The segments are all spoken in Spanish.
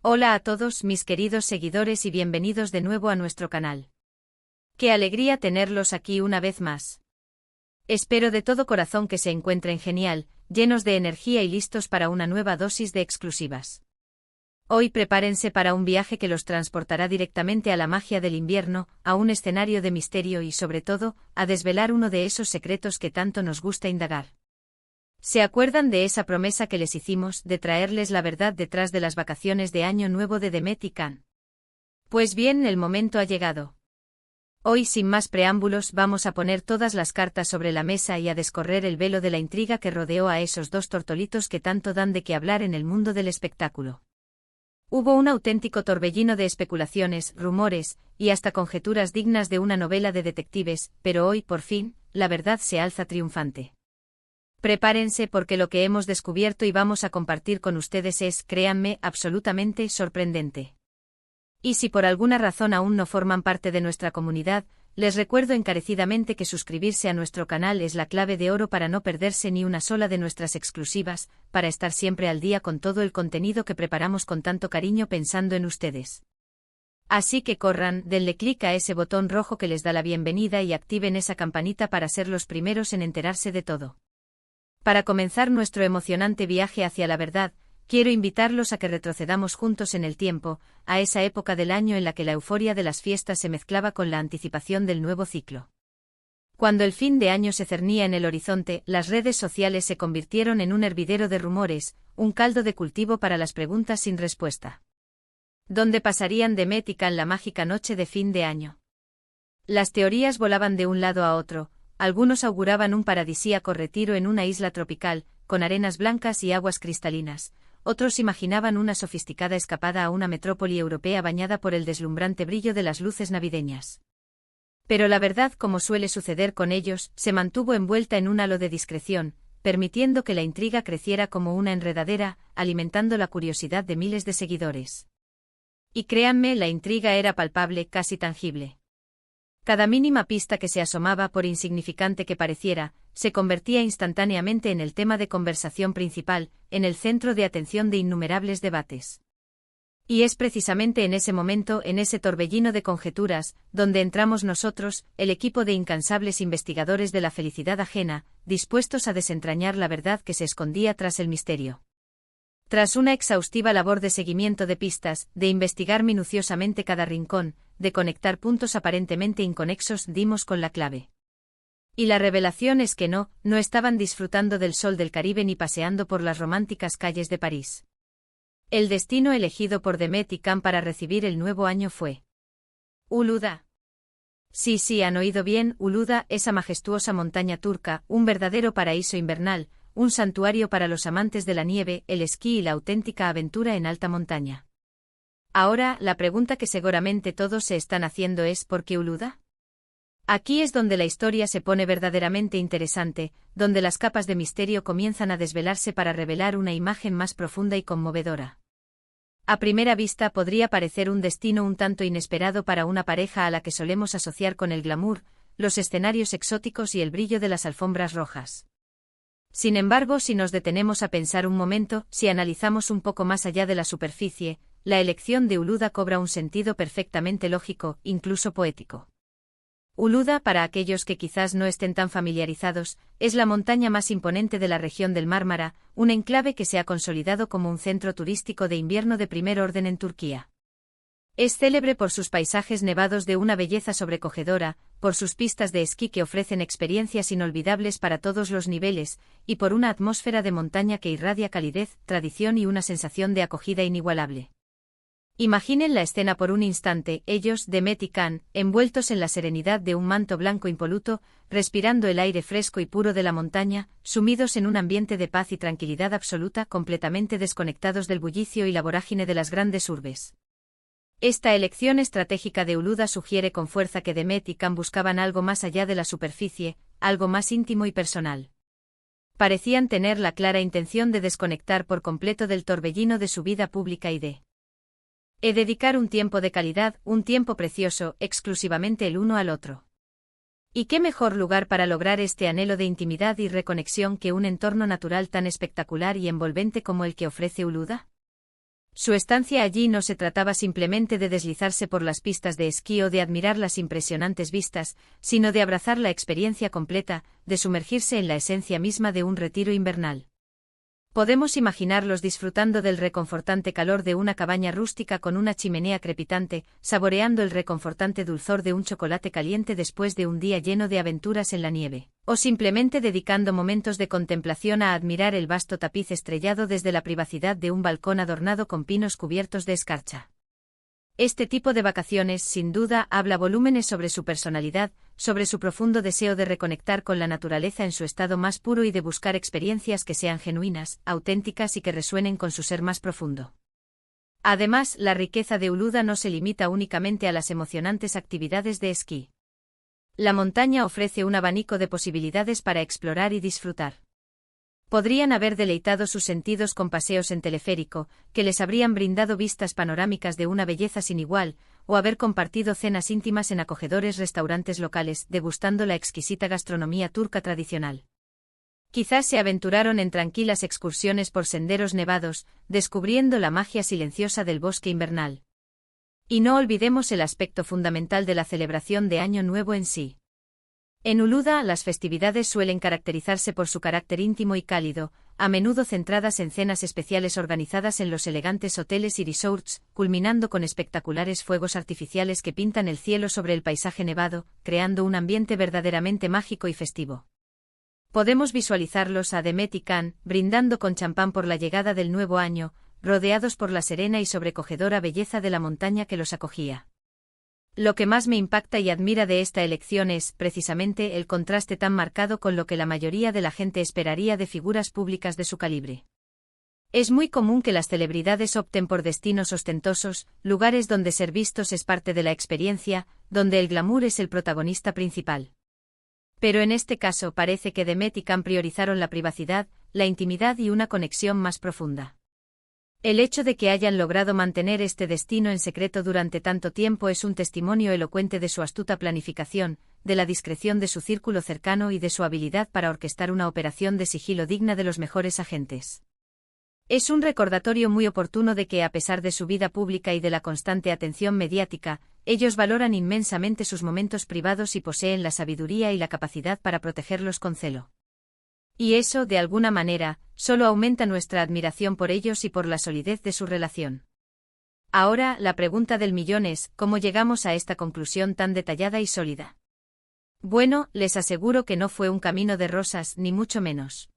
Hola a todos mis queridos seguidores y bienvenidos de nuevo a nuestro canal. Qué alegría tenerlos aquí una vez más. Espero de todo corazón que se encuentren genial, llenos de energía y listos para una nueva dosis de exclusivas. Hoy prepárense para un viaje que los transportará directamente a la magia del invierno, a un escenario de misterio y sobre todo, a desvelar uno de esos secretos que tanto nos gusta indagar. ¿Se acuerdan de esa promesa que les hicimos de traerles la verdad detrás de las vacaciones de Año Nuevo de Demet y Can? Pues bien, el momento ha llegado. Hoy, sin más preámbulos, vamos a poner todas las cartas sobre la mesa y a descorrer el velo de la intriga que rodeó a esos dos tortolitos que tanto dan de qué hablar en el mundo del espectáculo. Hubo un auténtico torbellino de especulaciones, rumores, y hasta conjeturas dignas de una novela de detectives, pero hoy, por fin, la verdad se alza triunfante. Prepárense porque lo que hemos descubierto y vamos a compartir con ustedes es, créanme, absolutamente sorprendente. Y si por alguna razón aún no forman parte de nuestra comunidad, les recuerdo encarecidamente que suscribirse a nuestro canal es la clave de oro para no perderse ni una sola de nuestras exclusivas, para estar siempre al día con todo el contenido que preparamos con tanto cariño pensando en ustedes. Así que corran, denle clic a ese botón rojo que les da la bienvenida y activen esa campanita para ser los primeros en enterarse de todo. Para comenzar nuestro emocionante viaje hacia la verdad, quiero invitarlos a que retrocedamos juntos en el tiempo, a esa época del año en la que la euforia de las fiestas se mezclaba con la anticipación del nuevo ciclo. Cuando el fin de año se cernía en el horizonte, las redes sociales se convirtieron en un hervidero de rumores, un caldo de cultivo para las preguntas sin respuesta. ¿Dónde pasarían Demet y Can la mágica noche de fin de año? Las teorías volaban de un lado a otro. Algunos auguraban un paradisíaco retiro en una isla tropical, con arenas blancas y aguas cristalinas. Otros imaginaban una sofisticada escapada a una metrópoli europea bañada por el deslumbrante brillo de las luces navideñas. Pero la verdad, como suele suceder con ellos, se mantuvo envuelta en un halo de discreción, permitiendo que la intriga creciera como una enredadera, alimentando la curiosidad de miles de seguidores. Y créanme, la intriga era palpable, casi tangible. Cada mínima pista que se asomaba, por insignificante que pareciera, se convertía instantáneamente en el tema de conversación principal, en el centro de atención de innumerables debates. Y es precisamente en ese momento, en ese torbellino de conjeturas, donde entramos nosotros, el equipo de incansables investigadores de la felicidad ajena, dispuestos a desentrañar la verdad que se escondía tras el misterio. Tras una exhaustiva labor de seguimiento de pistas, de investigar minuciosamente cada rincón, de conectar puntos aparentemente inconexos, dimos con la clave. Y la revelación es que no estaban disfrutando del sol del Caribe ni paseando por las románticas calles de París. El destino elegido por Demet y Can para recibir el nuevo año fue Uludağ. Sí, han oído bien, Uludağ, esa majestuosa montaña turca, un verdadero paraíso invernal, un santuario para los amantes de la nieve, el esquí y la auténtica aventura en alta montaña. Ahora, la pregunta que seguramente todos se están haciendo es ¿por qué Uludağ? Aquí es donde la historia se pone verdaderamente interesante, donde las capas de misterio comienzan a desvelarse para revelar una imagen más profunda y conmovedora. A primera vista podría parecer un destino un tanto inesperado para una pareja a la que solemos asociar con el glamour, los escenarios exóticos y el brillo de las alfombras rojas. Sin embargo, si nos detenemos a pensar un momento, si analizamos un poco más allá de la superficie, la elección de Uludağ cobra un sentido perfectamente lógico, incluso poético. Uludağ, para aquellos que quizás no estén tan familiarizados, es la montaña más imponente de la región del Mármara, un enclave que se ha consolidado como un centro turístico de invierno de primer orden en Turquía. Es célebre por sus paisajes nevados de una belleza sobrecogedora, por sus pistas de esquí que ofrecen experiencias inolvidables para todos los niveles, y por una atmósfera de montaña que irradia calidez, tradición y una sensación de acogida inigualable. Imaginen la escena por un instante, ellos, Demet y Can, envueltos en la serenidad de un manto blanco impoluto, respirando el aire fresco y puro de la montaña, sumidos en un ambiente de paz y tranquilidad absoluta, completamente desconectados del bullicio y la vorágine de las grandes urbes. Esta elección estratégica de Uludağ sugiere con fuerza que Demet y Can buscaban algo más allá de la superficie, algo más íntimo y personal. Parecían tener la clara intención de desconectar por completo del torbellino de su vida pública y de dedicar un tiempo de calidad, un tiempo precioso, exclusivamente el uno al otro. ¿Y qué mejor lugar para lograr este anhelo de intimidad y reconexión que un entorno natural tan espectacular y envolvente como el que ofrece Uludağ? Su estancia allí no se trataba simplemente de deslizarse por las pistas de esquí o de admirar las impresionantes vistas, sino de abrazar la experiencia completa, de sumergirse en la esencia misma de un retiro invernal. Podemos imaginarlos disfrutando del reconfortante calor de una cabaña rústica con una chimenea crepitante, saboreando el reconfortante dulzor de un chocolate caliente después de un día lleno de aventuras en la nieve, o simplemente dedicando momentos de contemplación a admirar el vasto tapiz estrellado desde la privacidad de un balcón adornado con pinos cubiertos de escarcha. Este tipo de vacaciones, sin duda, habla volúmenes sobre su personalidad, sobre su profundo deseo de reconectar con la naturaleza en su estado más puro y de buscar experiencias que sean genuinas, auténticas y que resuenen con su ser más profundo. Además, la riqueza de Uluda no se limita únicamente a las emocionantes actividades de esquí. La montaña ofrece un abanico de posibilidades para explorar y disfrutar. Podrían haber deleitado sus sentidos con paseos en teleférico, que les habrían brindado vistas panorámicas de una belleza sin igual, o haber compartido cenas íntimas en acogedores restaurantes locales, degustando la exquisita gastronomía turca tradicional. Quizás se aventuraron en tranquilas excursiones por senderos nevados, descubriendo la magia silenciosa del bosque invernal. Y no olvidemos el aspecto fundamental de la celebración de Año Nuevo en sí. En Uluda, las festividades suelen caracterizarse por su carácter íntimo y cálido, a menudo centradas en cenas especiales organizadas en los elegantes hoteles y resorts, culminando con espectaculares fuegos artificiales que pintan el cielo sobre el paisaje nevado, creando un ambiente verdaderamente mágico y festivo. Podemos visualizarlos a Demet y Can, brindando con champán por la llegada del nuevo año, rodeados por la serena y sobrecogedora belleza de la montaña que los acogía. Lo que más me impacta y admira de esta elección es, precisamente, el contraste tan marcado con lo que la mayoría de la gente esperaría de figuras públicas de su calibre. Es muy común que las celebridades opten por destinos ostentosos, lugares donde ser vistos es parte de la experiencia, donde el glamour es el protagonista principal. Pero en este caso parece que Demet y Can priorizaron la privacidad, la intimidad y una conexión más profunda. El hecho de que hayan logrado mantener este destino en secreto durante tanto tiempo es un testimonio elocuente de su astuta planificación, de la discreción de su círculo cercano y de su habilidad para orquestar una operación de sigilo digna de los mejores agentes. Es un recordatorio muy oportuno de que, a pesar de su vida pública y de la constante atención mediática, ellos valoran inmensamente sus momentos privados y poseen la sabiduría y la capacidad para protegerlos con celo. Y eso, de alguna manera, solo aumenta nuestra admiración por ellos y por la solidez de su relación. Ahora, la pregunta del millón es, ¿cómo llegamos a esta conclusión tan detallada y sólida? Bueno, les aseguro que no fue un camino de rosas, ni mucho menos.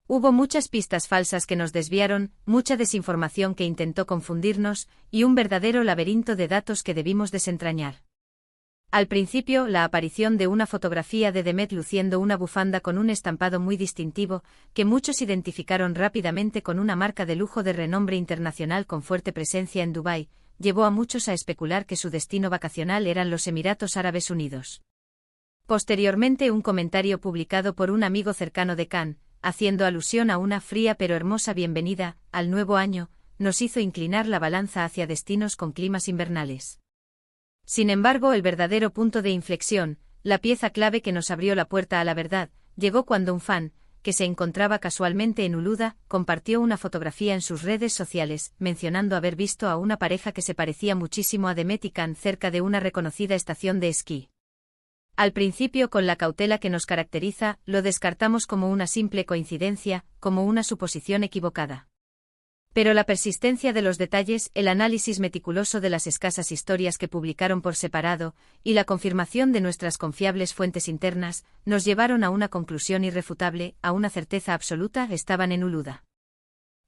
Hubo muchas pistas falsas que nos desviaron, mucha desinformación que intentó confundirnos, y un verdadero laberinto de datos que debimos desentrañar. Al principio, la aparición de una fotografía de Demet luciendo una bufanda con un estampado muy distintivo, que muchos identificaron rápidamente con una marca de lujo de renombre internacional con fuerte presencia en Dubái, llevó a muchos a especular que su destino vacacional eran los Emiratos Árabes Unidos. Posteriormente, un comentario publicado por un amigo cercano de Can, haciendo alusión a una fría pero hermosa bienvenida al nuevo año, nos hizo inclinar la balanza hacia destinos con climas invernales. Sin embargo, el verdadero punto de inflexión, la pieza clave que nos abrió la puerta a la verdad, llegó cuando un fan, que se encontraba casualmente en Uluda, compartió una fotografía en sus redes sociales, mencionando haber visto a una pareja que se parecía muchísimo a Demet y Can cerca de una reconocida estación de esquí. Al principio, con la cautela que nos caracteriza, lo descartamos como una simple coincidencia, como una suposición equivocada. Pero la persistencia de los detalles, el análisis meticuloso de las escasas historias que publicaron por separado, y la confirmación de nuestras confiables fuentes internas, nos llevaron a una conclusión irrefutable, a una certeza absoluta: estaban en Uluda.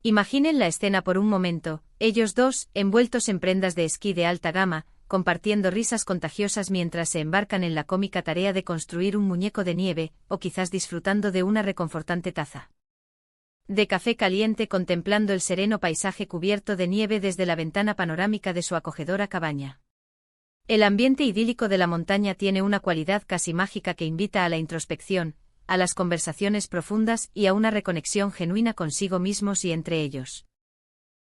Imaginen la escena por un momento, ellos dos, envueltos en prendas de esquí de alta gama, compartiendo risas contagiosas mientras se embarcan en la cómica tarea de construir un muñeco de nieve, o quizás disfrutando de una reconfortante taza de café caliente contemplando el sereno paisaje cubierto de nieve desde la ventana panorámica de su acogedora cabaña. El ambiente idílico de la montaña tiene una cualidad casi mágica que invita a la introspección, a las conversaciones profundas y a una reconexión genuina consigo mismos y entre ellos.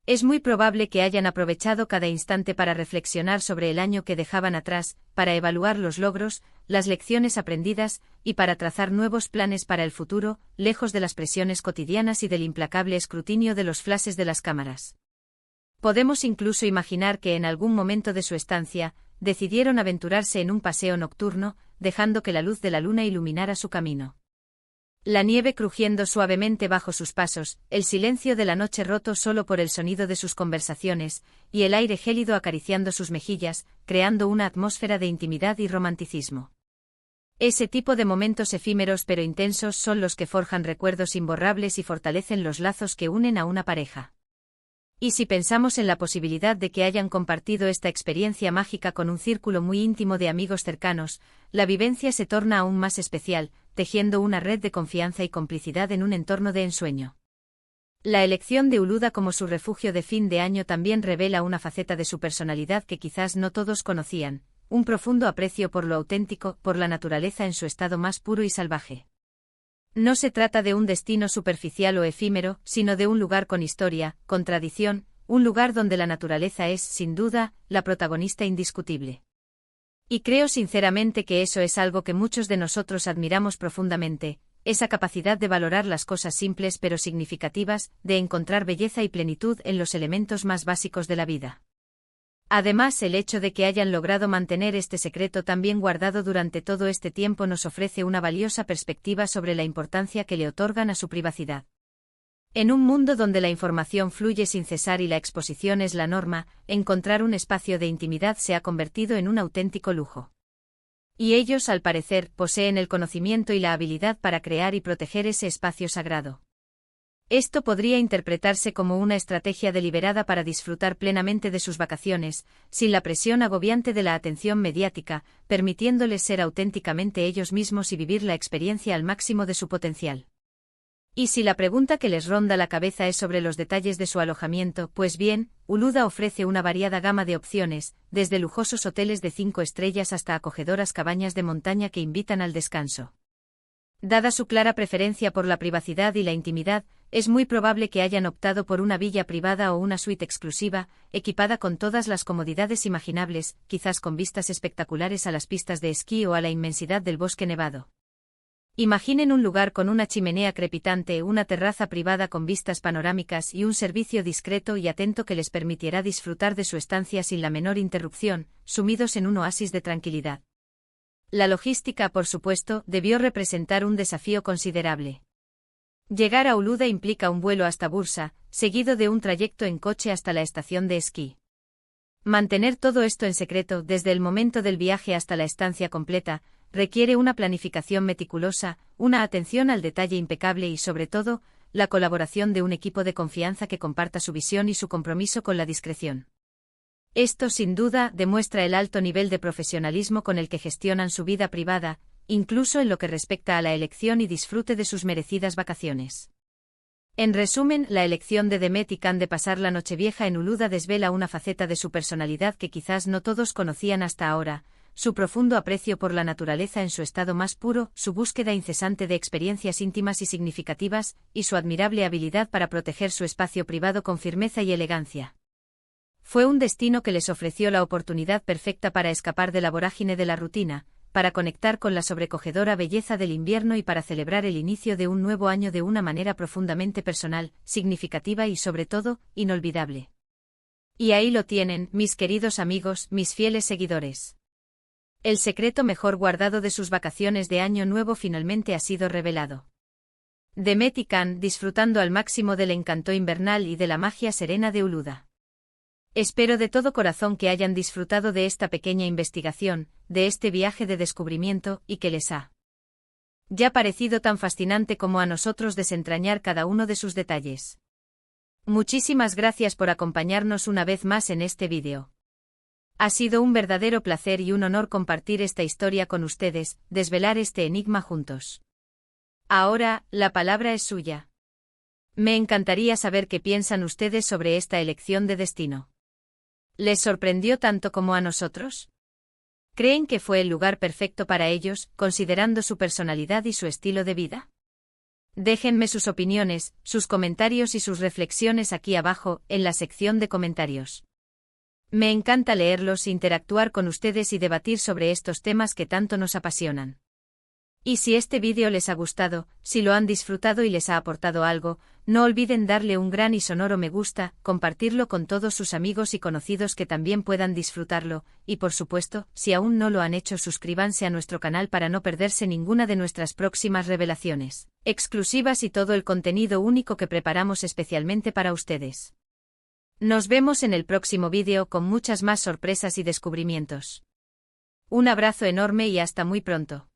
Es muy probable que hayan aprovechado cada instante para reflexionar sobre el año que dejaban atrás, para evaluar los logros, las lecciones aprendidas, y para trazar nuevos planes para el futuro, lejos de las presiones cotidianas y del implacable escrutinio de los flashes de las cámaras. Podemos incluso imaginar que en algún momento de su estancia, decidieron aventurarse en un paseo nocturno, dejando que la luz de la luna iluminara su camino. La nieve crujiendo suavemente bajo sus pasos, el silencio de la noche roto solo por el sonido de sus conversaciones, y el aire gélido acariciando sus mejillas, creando una atmósfera de intimidad y romanticismo. Ese tipo de momentos efímeros pero intensos son los que forjan recuerdos imborrables y fortalecen los lazos que unen a una pareja. Y si pensamos en la posibilidad de que hayan compartido esta experiencia mágica con un círculo muy íntimo de amigos cercanos, la vivencia se torna aún más especial, tejiendo una red de confianza y complicidad en un entorno de ensueño. La elección de Uluda como su refugio de fin de año también revela una faceta de su personalidad que quizás no todos conocían, un profundo aprecio por lo auténtico, por la naturaleza en su estado más puro y salvaje. No se trata de un destino superficial o efímero, sino de un lugar con historia, con tradición, un lugar donde la naturaleza es, sin duda, la protagonista indiscutible. Y creo sinceramente que eso es algo que muchos de nosotros admiramos profundamente, esa capacidad de valorar las cosas simples pero significativas, de encontrar belleza y plenitud en los elementos más básicos de la vida. Además, el hecho de que hayan logrado mantener este secreto tan bien guardado durante todo este tiempo nos ofrece una valiosa perspectiva sobre la importancia que le otorgan a su privacidad. En un mundo donde la información fluye sin cesar y la exposición es la norma, encontrar un espacio de intimidad se ha convertido en un auténtico lujo. Y ellos, al parecer, poseen el conocimiento y la habilidad para crear y proteger ese espacio sagrado. Esto podría interpretarse como una estrategia deliberada para disfrutar plenamente de sus vacaciones, sin la presión agobiante de la atención mediática, permitiéndoles ser auténticamente ellos mismos y vivir la experiencia al máximo de su potencial. Y si la pregunta que les ronda la cabeza es sobre los detalles de su alojamiento, pues bien, Uluda ofrece una variada gama de opciones, desde lujosos hoteles de 5 estrellas hasta acogedoras cabañas de montaña que invitan al descanso. Dada su clara preferencia por la privacidad y la intimidad, es muy probable que hayan optado por una villa privada o una suite exclusiva, equipada con todas las comodidades imaginables, quizás con vistas espectaculares a las pistas de esquí o a la inmensidad del bosque nevado. Imaginen un lugar con una chimenea crepitante, una terraza privada con vistas panorámicas y un servicio discreto y atento que les permitirá disfrutar de su estancia sin la menor interrupción, sumidos en un oasis de tranquilidad. La logística, por supuesto, debió representar un desafío considerable. Llegar a Uluda implica un vuelo hasta Bursa, seguido de un trayecto en coche hasta la estación de esquí. Mantener todo esto en secreto desde el momento del viaje hasta la estancia completa, requiere una planificación meticulosa, una atención al detalle impecable y, sobre todo, la colaboración de un equipo de confianza que comparta su visión y su compromiso con la discreción. Esto, sin duda, demuestra el alto nivel de profesionalismo con el que gestionan su vida privada, incluso en lo que respecta a la elección y disfrute de sus merecidas vacaciones. En resumen, la elección de Demet y Can de pasar la Nochevieja en Uluda desvela una faceta de su personalidad que quizás no todos conocían hasta ahora, su profundo aprecio por la naturaleza en su estado más puro, su búsqueda incesante de experiencias íntimas y significativas, y su admirable habilidad para proteger su espacio privado con firmeza y elegancia. Fue un destino que les ofreció la oportunidad perfecta para escapar de la vorágine de la rutina, para conectar con la sobrecogedora belleza del invierno y para celebrar el inicio de un nuevo año de una manera profundamente personal, significativa y, sobre todo, inolvidable. Y ahí lo tienen, mis queridos amigos, mis fieles seguidores. El secreto mejor guardado de sus vacaciones de Año Nuevo finalmente ha sido revelado. Demet y Can disfrutando al máximo del encanto invernal y de la magia serena de Uluda. Espero de todo corazón que hayan disfrutado de esta pequeña investigación, de este viaje de descubrimiento, y que les ha ya parecido tan fascinante como a nosotros desentrañar cada uno de sus detalles. Muchísimas gracias por acompañarnos una vez más en este vídeo. Ha sido un verdadero placer y un honor compartir esta historia con ustedes, desvelar este enigma juntos. Ahora, la palabra es suya. Me encantaría saber qué piensan ustedes sobre esta elección de destino. ¿Les sorprendió tanto como a nosotros? ¿Creen que fue el lugar perfecto para ellos, considerando su personalidad y su estilo de vida? Déjenme sus opiniones, sus comentarios y sus reflexiones aquí abajo, en la sección de comentarios. Me encanta leerlos, interactuar con ustedes y debatir sobre estos temas que tanto nos apasionan. Y si este vídeo les ha gustado, si lo han disfrutado y les ha aportado algo, no olviden darle un gran y sonoro me gusta, compartirlo con todos sus amigos y conocidos que también puedan disfrutarlo, y por supuesto, si aún no lo han hecho, suscríbanse a nuestro canal para no perderse ninguna de nuestras próximas revelaciones exclusivas y todo el contenido único que preparamos especialmente para ustedes. Nos vemos en el próximo vídeo con muchas más sorpresas y descubrimientos. Un abrazo enorme y hasta muy pronto.